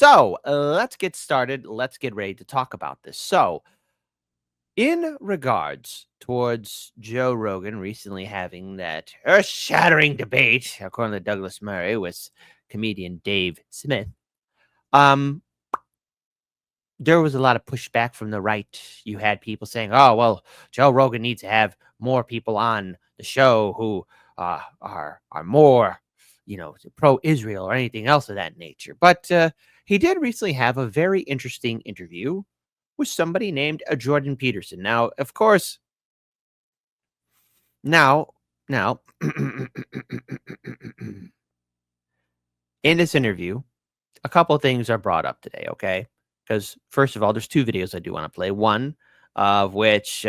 So let's get started. Let's get ready to talk about this. So, in regards towards Joe Rogan recently having that earth-shattering debate, according to Douglas Murray, with comedian Dave Smith, um, there was a lot of pushback from the right. You had people saying, "Oh, well, Joe Rogan needs to have more people on the show who are more, pro-Israel or anything else of that nature." But he did recently have a very interesting interview with somebody named Jordan Peterson. Now, of course, now, in this interview, a couple of things are brought up today, okay? Because first of all, there's two videos I do want to play. One of which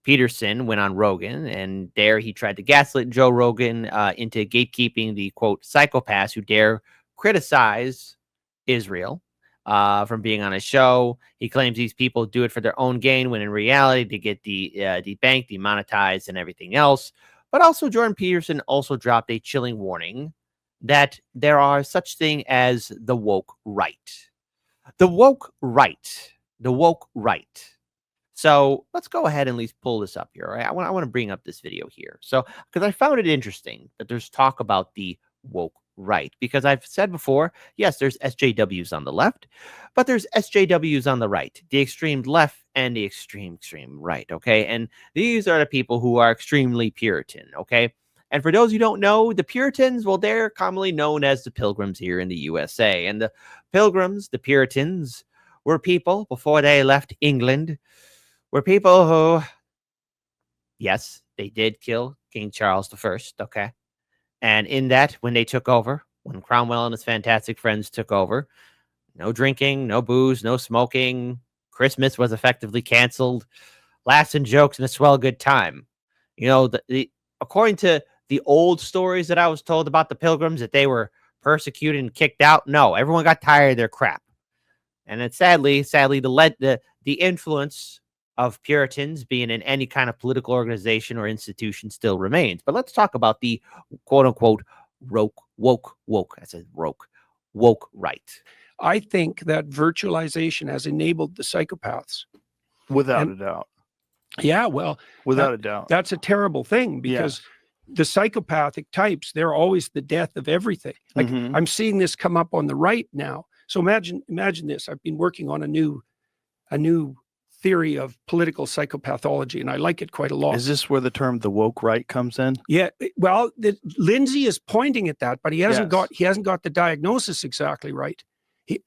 Peterson went on Rogan, and there he tried to gaslight Joe Rogan into gatekeeping the quote psychopaths who dare criticize Israel from being on a show. He claims these people do it for their own gain, when in reality they get debanked, demonetized, and everything else. But also, Jordan Peterson also dropped a chilling warning that there are such thing as the woke right. The woke right. The woke right. So let's go ahead and at least pull this up here. All right? I want to bring up this video here. So, because I found it interesting that there's talk about the woke right. Because I've said before, yes, there's SJWs on the left, but there's SJWs on the right, the extreme left and the extreme right. Okay. And these are the people who are extremely Puritan. Okay. And for those who don't know, the Puritans, well, they're commonly known as the Pilgrims here in the USA. And the Pilgrims, the Puritans, were people before they left England, were people who, yes, they did kill King Charles I, okay? And in that, when they took over, when Cromwell and his fantastic friends took over, no drinking, no booze, no smoking. Christmas was effectively canceled. Laughs and jokes and a swell good time. You know, according to the old stories that I was told about the Pilgrims, that they were persecuted and kicked out. No, everyone got tired of their crap. And then sadly, the influence of Puritans being in any kind of political organization or institution still remains. But let's talk about the quote unquote woke. I said woke right. I think that virtualization has enabled the psychopaths. Without a doubt. Yeah, well, without a doubt. That's a terrible thing, because the psychopathic types, they're always the death of everything. Like I'm seeing this come up on the right now. So imagine this. I've been working on a new theory of political psychopathology, and I like it quite a lot. Is this where the term the woke right comes in? Yeah, well, Lindsay is pointing at that, but he hasn't got the diagnosis exactly right.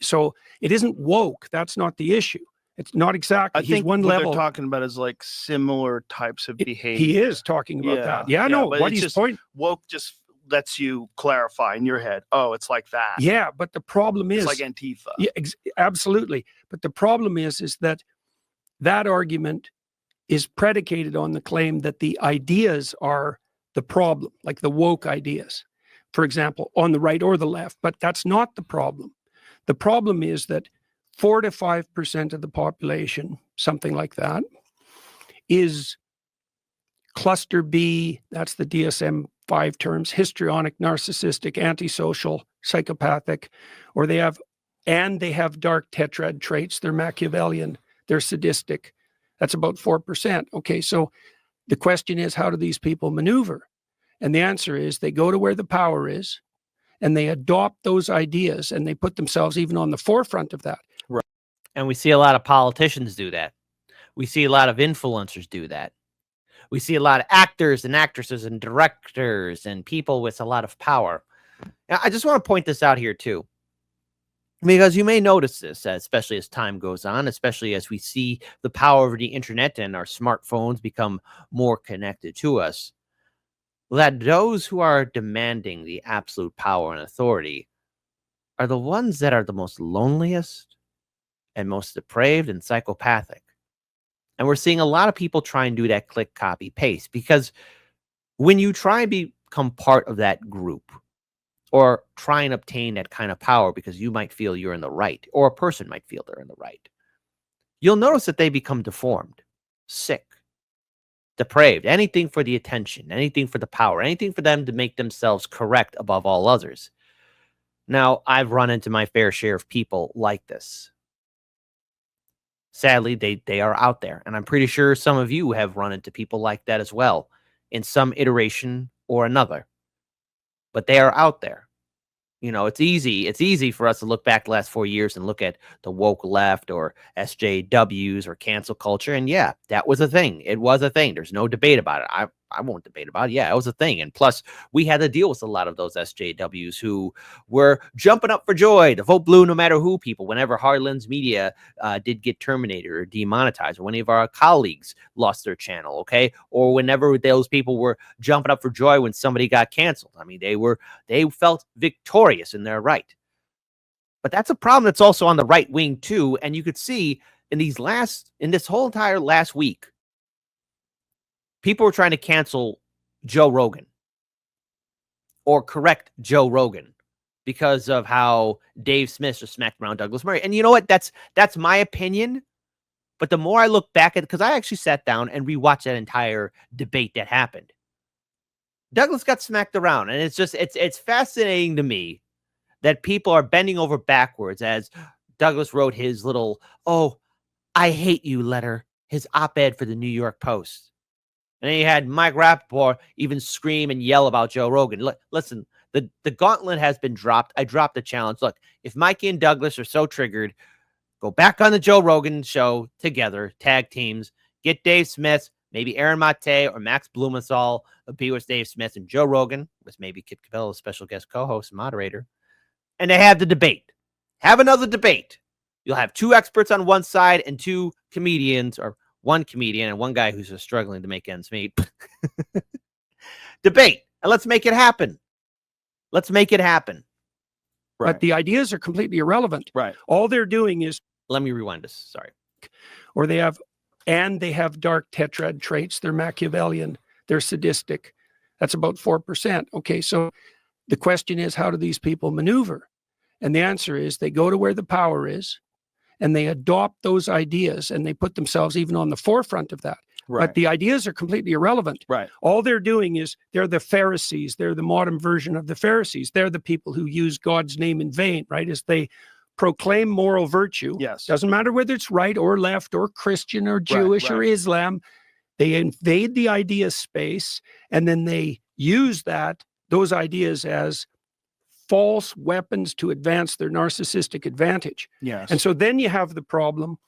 So it isn't woke. That's not the issue. It's not exactly. I think what they're talking about is like similar types of behavior. He is talking about that. Yeah, no, what he's pointing. Woke just lets you clarify in your head. Oh, it's like that. Yeah, but the problem is, it's like Antifa. Yeah, absolutely. But the problem is that argument is predicated on the claim that the ideas are the problem, like the woke ideas, for example, on the right or the left. But that's not the problem. The problem is that 4 to 5% of the population, something like that, is cluster B, that's the DSM-5 terms, histrionic, narcissistic, antisocial, psychopathic, or they have dark tetrad traits. They're Machiavellian, they're sadistic. That's about 4%. Okay, so the question is, how do these people maneuver? And the answer is they go to where the power is, and they adopt those ideas, and they put themselves even on the forefront of that. Right. And we see a lot of politicians do that. We see a lot of influencers do that. We see a lot of actors and actresses and directors and people with a lot of power. Now, I just want to point this out here too, because you may notice this, especially as time goes on, especially as we see the power of the internet and our smartphones become more connected to us, that those who are demanding the absolute power and authority are the ones that are the most loneliest and most depraved and psychopathic. And we're seeing a lot of people try and do that click, copy, paste, because when you try and become part of that group or try and obtain that kind of power because you might feel you're in the right, or a person might feel they're in the right, you'll notice that they become deformed, sick, depraved, anything for the attention, anything for the power, anything for them to make themselves correct above all others. Now, I've run into my fair share of people like this. Sadly, they are out there, and I'm pretty sure some of you have run into people like that as well in some iteration or another. But they are out there. You know, it's easy for us to look back the last 4 years and look at the woke left or SJWs or cancel culture, and yeah, that was a thing. It was a thing. There's no debate about it. I won't debate about it. Yeah, it was a thing. And plus, we had to deal with a lot of those SJWs who were jumping up for joy, the vote blue no matter who people, whenever Harlan's media did get terminated or demonetized, or when any of our colleagues lost their channel, okay? Or whenever those people were jumping up for joy when somebody got canceled. I mean, they felt victorious in their right. But that's a problem that's also on the right wing too. And you could see in this whole entire last week, people were trying to cancel Joe Rogan or correct Joe Rogan because of how Dave Smith just smacked around Douglas Murray. And you know what? That's my opinion. But the more I look back at it, because I actually sat down and rewatched that entire debate that happened, Douglas got smacked around. And it's fascinating to me that people are bending over backwards as Douglas wrote his little, "Oh, I hate you" letter, his op-ed for the New York Post. And then you had Mike Rappaport even scream and yell about Joe Rogan. Listen, the gauntlet has been dropped. I dropped the challenge. Look, if Mikey and Douglas are so triggered, go back on the Joe Rogan show together, tag teams, get Dave Smith, maybe Aaron Mate or Max Blumenthal be with Dave Smith and Joe Rogan, with maybe Kip Capello, special guest co-host and moderator. And they have the debate. Have another debate. You'll have 2 experts on one side and 2 comedians, or 1 comedian and 1 guy who's just struggling to make ends meet. Debate. And let's make it happen. Let's make it happen. Right. But the ideas are completely irrelevant. Right. All they're doing is, Let me rewind this. Sorry. or they have dark tetrad traits. They're Machiavellian. They're sadistic. That's about 4%. Okay, so the question is, how do these people maneuver? And the answer is they go to where the power is and they adopt those ideas and they put themselves even on the forefront of that. Right. But the ideas are completely irrelevant. Right. All they're doing is they're the Pharisees. They're the modern version of the Pharisees. They're the people who use God's name in vain, right? As they proclaim moral virtue. Yes. Doesn't matter whether it's right or left or Christian or Jewish or right. Islam. They invade the idea space and then they use those ideas as false weapons to advance their narcissistic advantage. Yes. And so then you have the problem,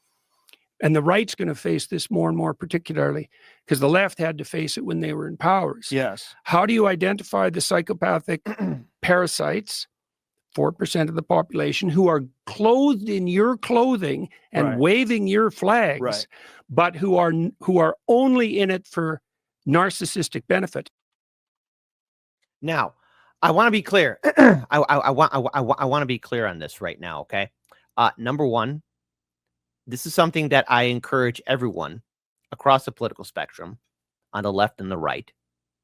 and the right's going to face this more and more, particularly because the left had to face it when they were in powers. Yes. How do you identify the psychopathic parasites, 4% of the population, who are clothed in your clothing and Right. waving your flags, Right. but who are only in it for narcissistic benefit? Now, I want to be clear. I want to be clear on this right now, okay? Number one, this is something that I encourage everyone across the political spectrum, on the left and the right,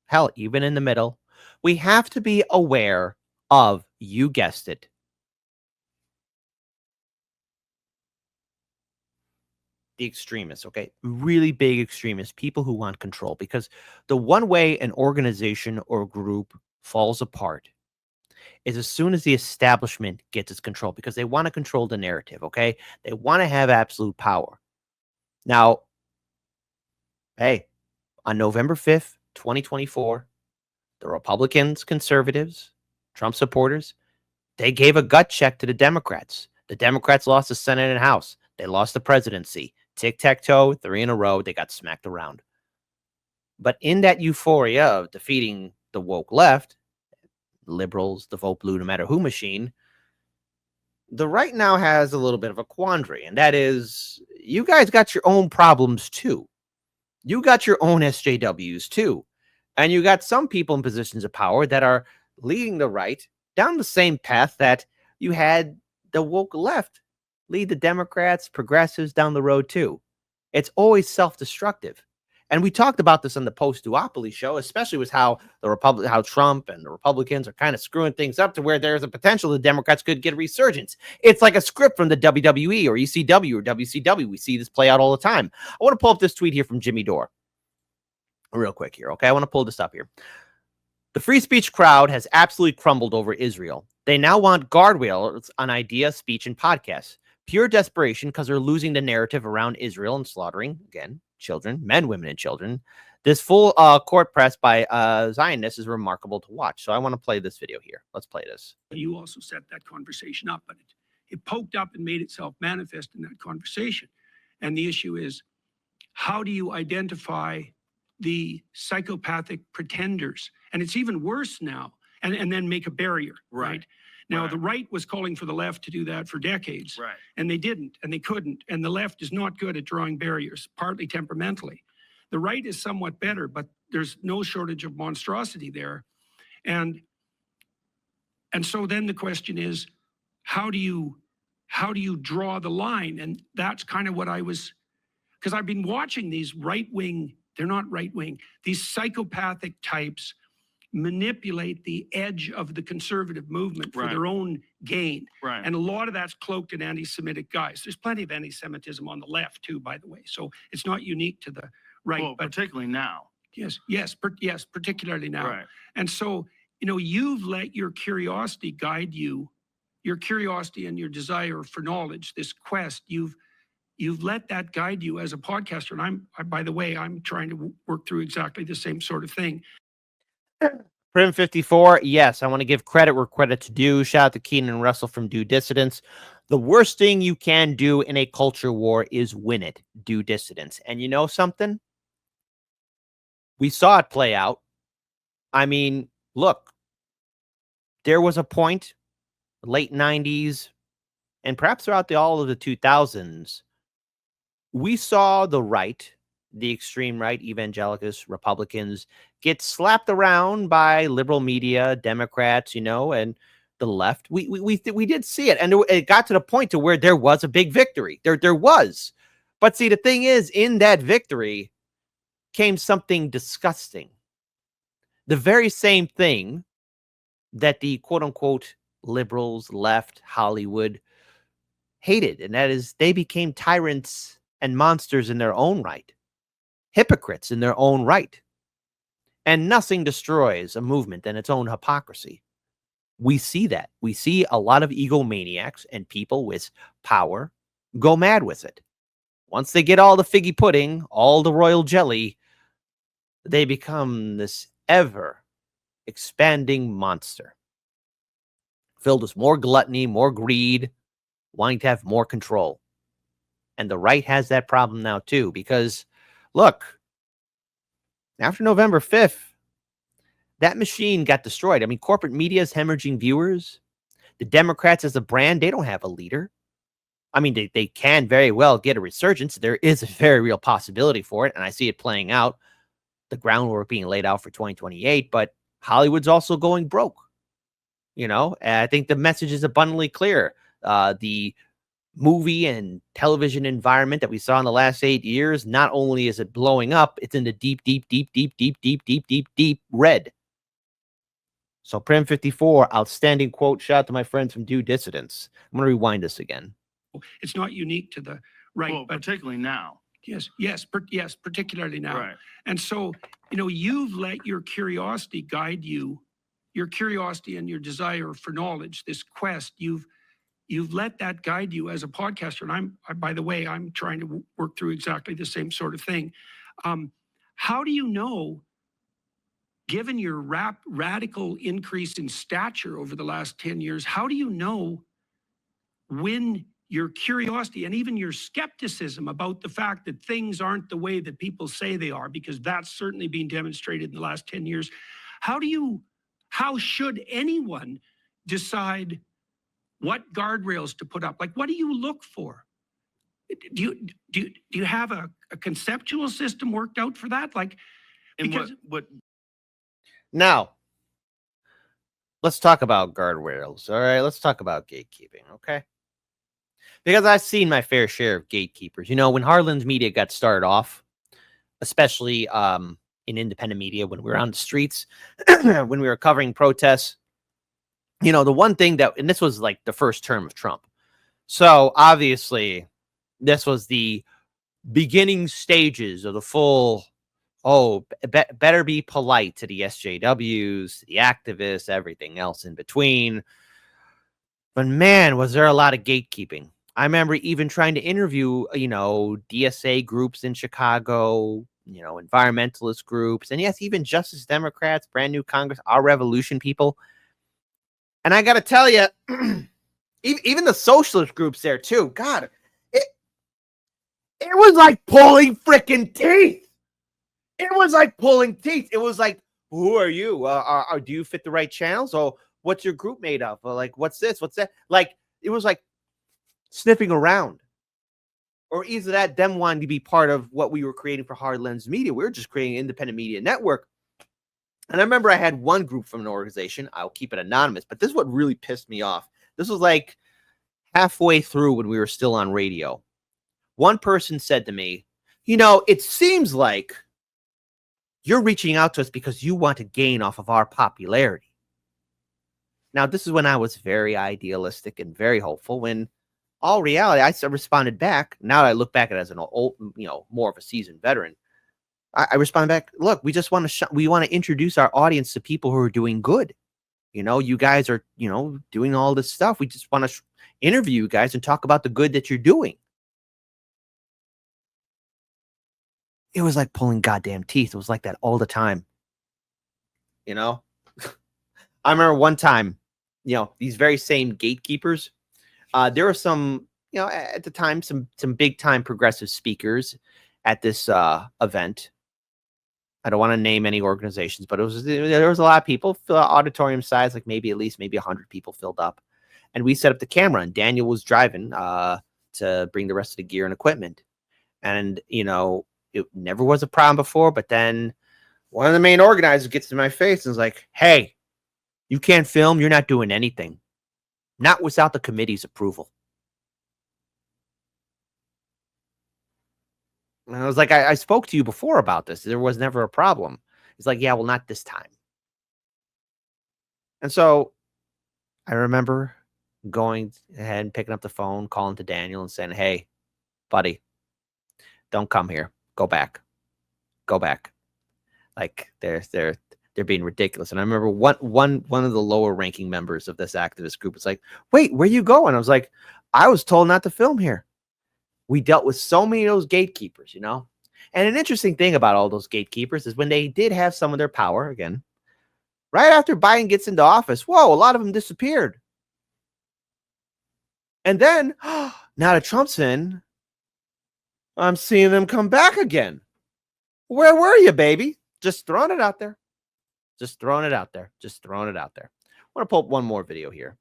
hell, even in the middle. We have to be aware of, you guessed it, the extremists, okay? Really big extremists, people who want control. Because the one way an organization or group falls apart is as soon as the establishment gets its control, because they want to control the narrative, okay? They want to have absolute power. Now, hey, on November 5th, 2024, the Republicans, conservatives, Trump supporters, they gave a gut check to the Democrats. The Democrats lost the Senate and House. They lost the presidency. Tic-tac-toe, 3 in a row, they got smacked around. But in that euphoria of defeating the woke left, liberals, the vote blue no matter who machine, the right now has a little bit of a quandary, and that is, you guys got your own problems too. You got your own SJWs too. And you got some people in positions of power that are leading the right down the same path that you had the woke left lead the Democrats, progressives down the road too. It's always self-destructive. And we talked about this on the post-duopoly show, especially with how how Trump and the Republicans are kind of screwing things up to where there's a potential the Democrats could get a resurgence. It's like a script from the WWE or ECW or WCW. We see this play out all the time. I want to pull up this tweet here from Jimmy Dore real quick here, okay? I want to pull this up here. The free speech crowd has absolutely crumbled over Israel. They now want guardrails on idea, speech, and podcasts. Pure desperation because they're losing the narrative around Israel and slaughtering, again, children, men, women, and children. This full court press by Zionists is remarkable to watch. So I want to play this video here. Let's play this. You also set that conversation up, but it poked up and made itself manifest in that conversation. And the issue is, how do you identify the psychopathic pretenders? And it's even worse now, and then make a barrier, right? Now, the right was calling for the left to do that for decades, and they didn't, and they couldn't. And the left is not good at drawing barriers, partly temperamentally. The right is somewhat better, but there's no shortage of monstrosity there. And so then the question is, how do you draw the line? And that's kind of what I was, because I've been watching these right-wing, they're not right-wing, these psychopathic types manipulate the edge of the conservative movement for their own gain. And a lot of that's cloaked in anti-Semitic guys. There's plenty of anti-Semitism on the left too, by the way. So it's not unique to the right. Well, but particularly now. Yes, particularly now. And so, you've let your curiosity guide you, your curiosity and your desire for knowledge, this quest, you've let that guide you as a podcaster. And by the way, I'm trying to work through exactly the same sort of thing. Prim 54, yes, I want to give credit where credit's due. Shout out to Keenan and Russell from Due Dissidence. The worst thing you can do in a culture war is win it. Due dissidence. And you know something? We saw it play out. I mean, look, there was a point, late 90s, and perhaps throughout all of the 2000s, we saw the right, the extreme right, evangelicals, Republicans, get slapped around by liberal media, Democrats, and the left. We did see it, and it got to the point to where there was a big victory. There was. But see, the thing is, in that victory came something disgusting. The very same thing that the quote-unquote liberals, left, Hollywood hated, and that is they became tyrants and monsters in their own right, hypocrites in their own right. And nothing destroys a movement than its own hypocrisy. We see that. We see a lot of egomaniacs and people with power go mad with it. Once they get all the figgy pudding, all the royal jelly, they become this ever expanding monster filled with more gluttony, more greed, wanting to have more control. And the right has that problem now too, because look, after November 5th, that machine got destroyed. I mean, corporate media is hemorrhaging viewers. The Democrats as a brand, they don't have a leader. I mean, they can very well get a resurgence. There is a very real possibility for it, and I see it playing out. The groundwork being laid out for 2028, but Hollywood's also going broke. And I think the message is abundantly clear. The movie and television environment that we saw in the last 8 years, not only is it blowing up, it's in the deep red. So Prim 54, outstanding quote. Shout out to my friends from Due Dissidence. I'm going to rewind this again. It's not unique to the right. Well, but particularly now. Yes, particularly now. And so, you've let your curiosity guide you, your curiosity and your desire for knowledge, this quest, you've let that guide you as a podcaster. And by the way, I'm trying to work through exactly the same sort of thing. How do you know, given your radical increase in stature over the last 10 years, how do you know when your curiosity and even your skepticism about the fact that things aren't the way that people say they are, because that's certainly been demonstrated in the last 10 years, how should anyone decide what guardrails to put up? Like, what do you look for? Do you have a conceptual system worked out for that? Like, because what now let's talk about guardrails. All right, let's talk about gatekeeping. Okay, because I've seen my fair share of gatekeepers. When Harlan's media got started off, especially in independent media, when we were on the streets, when we were covering protests, the one thing and this was like the first term of Trump. So obviously this was the beginning stages of the full Oh, better be polite to the SJWs, the activists, everything else in between. But man, was there a lot of gatekeeping. I remember even trying to interview, DSA groups in Chicago, environmentalist groups, and yes, even Justice Democrats, brand new Congress, our revolution people. And I got to tell you, even the socialist groups there too. God, it was like pulling freaking teeth. It was like pulling teeth. It was like, who are you? Do you fit the right channels? Or what's your group made of? Or like, what's this? What's that? Like, it was like sniffing around. Or either that, them wanting to be part of what we were creating for Hard Lens Media. We were just creating an independent media network. And I remember I had one group from an organization. I'll keep it anonymous, but this is what really pissed me off. This was like halfway through when we were still on radio. One person said to me, it seems like you're reaching out to us because you want to gain off of our popularity. Now, this is when I was very idealistic and very hopeful. When all reality, I responded back. Now that I look back at it as an old, more of a seasoned veteran, I responded back. Look, we just want to we want to introduce our audience to people who are doing good. You guys are doing all this stuff. We just want to interview you guys and talk about the good that you're doing. It was like pulling goddamn teeth. It was like that all the time. I remember one time, these very same gatekeepers, there were some, at the time, some big time progressive speakers at this event. I don't want to name any organizations, but there was a lot of people, auditorium size, like maybe 100 people filled up. And we set up the camera, and Daniel was driving to bring the rest of the gear and equipment. And, it never was a problem before, but then one of the main organizers gets in my face and is like, hey, you can't film. You're not doing anything. Not without the committee's approval. And I was like, I spoke to you before about this. There was never a problem. It's like, yeah, well, not this time. And so I remember going ahead and picking up the phone, calling to Daniel and saying, hey, buddy, don't come here. Go back. Go back. Like they're being ridiculous. And I remember one of the lower ranking members of this activist group was like, wait, where you going? I was like, I was told not to film here. We dealt with so many of those gatekeepers, And an interesting thing about all those gatekeepers is when they did have some of their power, again, right after Biden gets into office, whoa, a lot of them disappeared. And then, now that Trump's in, I'm seeing them come back again. Where were you, baby? Just throwing it out there. Just throwing it out there. Just throwing it out there. I want to pull up one more video here.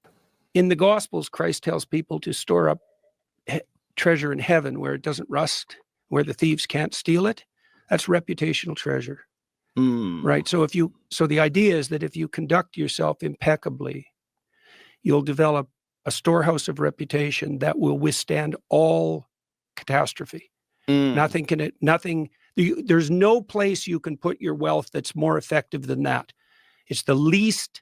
In the Gospels, Christ tells people to store up treasure in heaven where it doesn't rust, where the thieves can't steal it. That's reputational treasure. Right? So the idea is that if you conduct yourself impeccably, you'll develop a storehouse of reputation that will withstand all catastrophe. There's no place you can put your wealth that's more effective than that. It's the least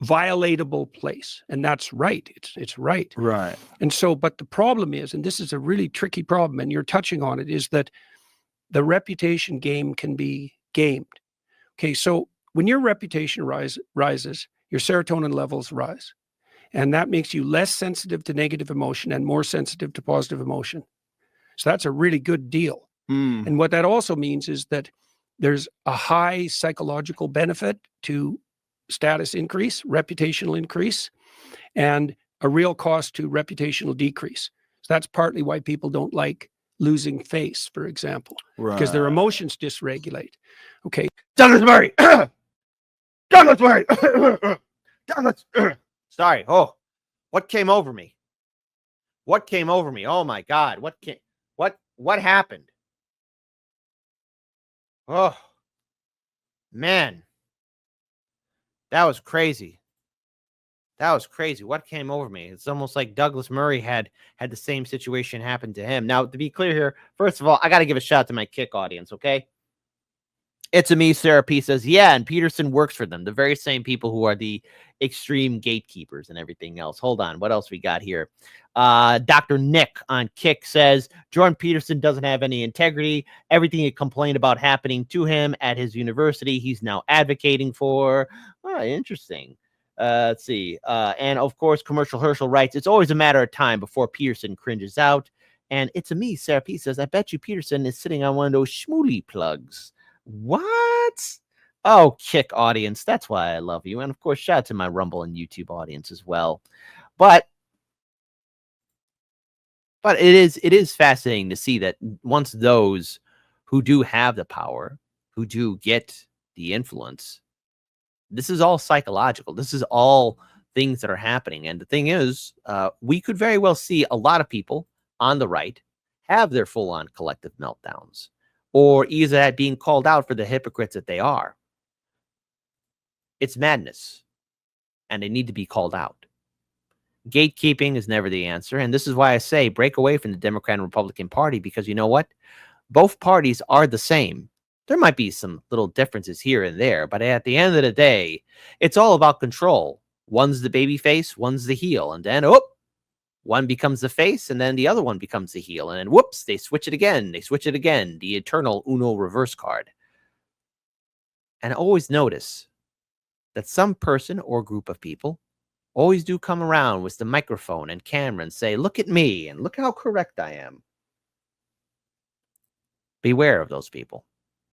violatable place. And that's right. It's right. Right. And so, but the problem is, and this is a really tricky problem, and you're touching on it, is that the reputation game can be gamed. Okay. So when your reputation rises, your serotonin levels rise. And that makes you less sensitive to negative emotion and more sensitive to positive emotion. So that's a really good deal. And what that also means is that there's a high psychological benefit to status increase, reputational increase, and a real cost to reputational decrease. So that's partly why people don't like losing face, for example, because their emotions dysregulate. Okay. Douglas Murray. Douglas Murray. Douglas. Sorry. Oh, what came over me? What came over me? Oh my God. What happened? Oh, man. That was crazy. That was crazy. What came over me? It's almost like Douglas Murray had the same situation happen to him. Now, to be clear here, first of all, I got to give a shout out to my Kick audience, okay? It's a me, Sarah P says, yeah, and Peterson works for them, the very same people who are the extreme gatekeepers and everything else. Hold on, what else we got here? Dr. Nick on Kick says, Jordan Peterson doesn't have any integrity. Everything he complained about happening to him at his university, he's now advocating for. Oh, interesting. Let's see. And of course, Commercial Herschel writes, it's always a matter of time before Peterson cringes out. And it's a me, Sarah P says, I bet you Peterson is sitting on one of those schmooly plugs. What? Oh, Kick audience. That's why I love you. And of course, shout out to my Rumble and YouTube audience as well. But it is fascinating to see that once those who do have the power, who do get the influence, this is all psychological. This is all things that are happening. And the thing is, we could very well see a lot of people on the right have their full-on collective meltdowns, or either that being called out for the hypocrites that they are. It's madness, and they need to be called out. Gatekeeping is never the answer, and this is why I say break away from the Democrat and Republican Party, because you know what? Both parties are the same. There might be some little differences here and there, but at the end of the day, it's all about control. One's the baby face, one's the heel, and then, one becomes the face, and then the other one becomes the heel, and then whoops, they switch it again. They switch it again. The eternal Uno reverse card. And always notice that some person or group of people always do come around with the microphone and camera and say, look at me, and look how correct I am. Beware of those people.